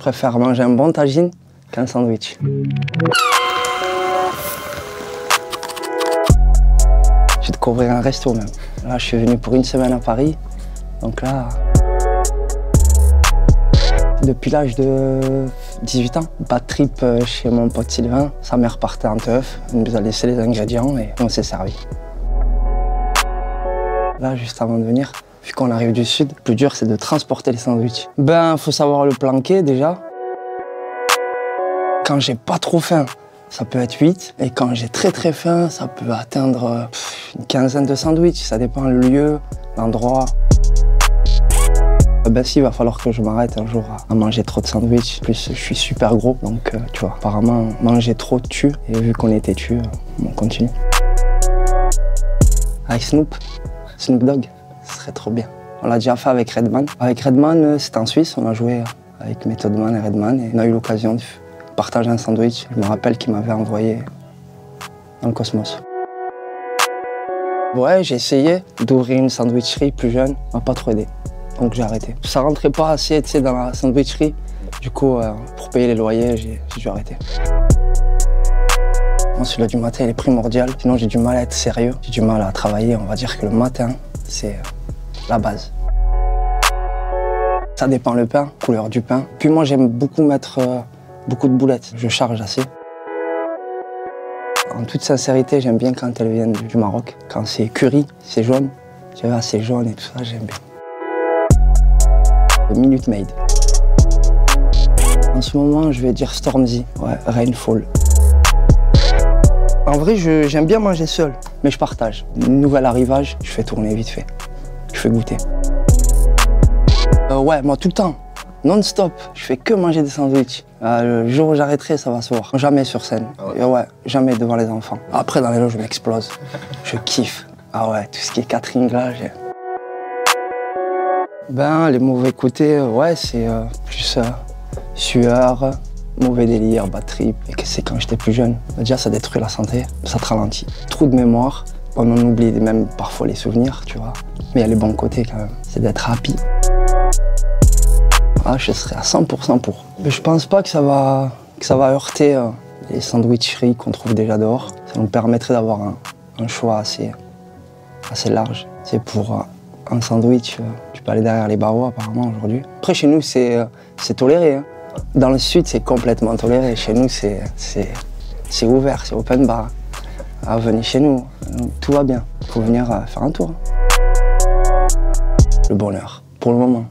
préfère manger un bon tagine qu'un sandwich. Je vais découvrir un resto même. Là, je suis venu pour une semaine à Paris. Donc là, depuis l'âge de 18 ans, bad trip chez mon pote Sylvain. Sa mère partait en teuf, elle nous a laissé les ingrédients et on s'est servi. Là, juste avant de venir, vu qu'on arrive du sud, le plus dur c'est de transporter les sandwichs. Ben, faut savoir le planquer déjà. Quand j'ai pas trop faim, ça peut être 8. Et quand j'ai très faim, ça peut atteindre une quinzaine de sandwichs. Ça dépend le lieu, l'endroit. Ben si, il va falloir que je m'arrête un jour à manger trop de sandwichs. En plus, je suis super gros, donc tu vois, apparemment, manger trop tue. Et vu qu'on est têtu, on continue. Avec Snoop Dogg, ce serait trop bien. On l'a déjà fait avec Redman. Avec Redman, c'était en Suisse, on a joué avec Method Man et Redman. Et on a eu l'occasion de partager un sandwich. Je me rappelle qu'il m'avait envoyé dans le cosmos. Ouais, j'ai essayé d'ouvrir une sandwicherie plus jeune, ça m'a pas trop aidé. Donc j'ai arrêté. Ça rentrait pas assez dans la sandwicherie. Du coup, pour payer les loyers, j'ai dû arrêter. Moi, celui-là du matin, il est primordial. Sinon, j'ai du mal à être sérieux. J'ai du mal à travailler. On va dire que le matin, c'est la base. Ça dépend le pain, couleur du pain. Puis moi, j'aime beaucoup mettre beaucoup de boulettes. Je charge assez. En toute sincérité, j'aime bien quand elles viennent du Maroc. Quand c'est curry, c'est jaune. Tu vois, c'est jaune et tout ça, j'aime bien. Minute Maid. En ce moment, je vais dire Stormzy, ouais, Rainfall. En vrai, j'aime bien manger seul, mais je partage. Nouvel arrivage, je fais tourner vite fait. Je fais goûter. Ouais, moi tout le temps, non-stop, je fais que manger des sandwichs. Le jour où j'arrêterai, ça va se voir. Jamais sur scène. Ah ouais. Ouais, jamais devant les enfants. Après, dans les loges, je m'explose. Je kiffe. Ah ouais, tout ce qui est catering là, j'ai... Ben, les mauvais côtés, ouais, c'est plus sueur, mauvais délire, bad trip. Et que c'est quand j'étais plus jeune. Déjà, ça détruit la santé, ça te ralentit. Trou de mémoire, on en oublie même parfois les souvenirs, tu vois. Mais il y a les bons côtés quand même, c'est d'être happy. Ah, je serais à 100% pour. Mais je pense pas que ça va heurter les sandwicheries qu'on trouve déjà dehors. Ça nous permettrait d'avoir un choix assez large. C'est pour un sandwich, tu peux aller derrière les barreaux apparemment aujourd'hui. Après chez nous c'est toléré. Hein. Dans le sud c'est complètement toléré. Chez nous c'est ouvert, c'est open bar. Ah, venez chez nous, tout va bien. Il faut venir faire un tour. Le bonheur, pour le moment.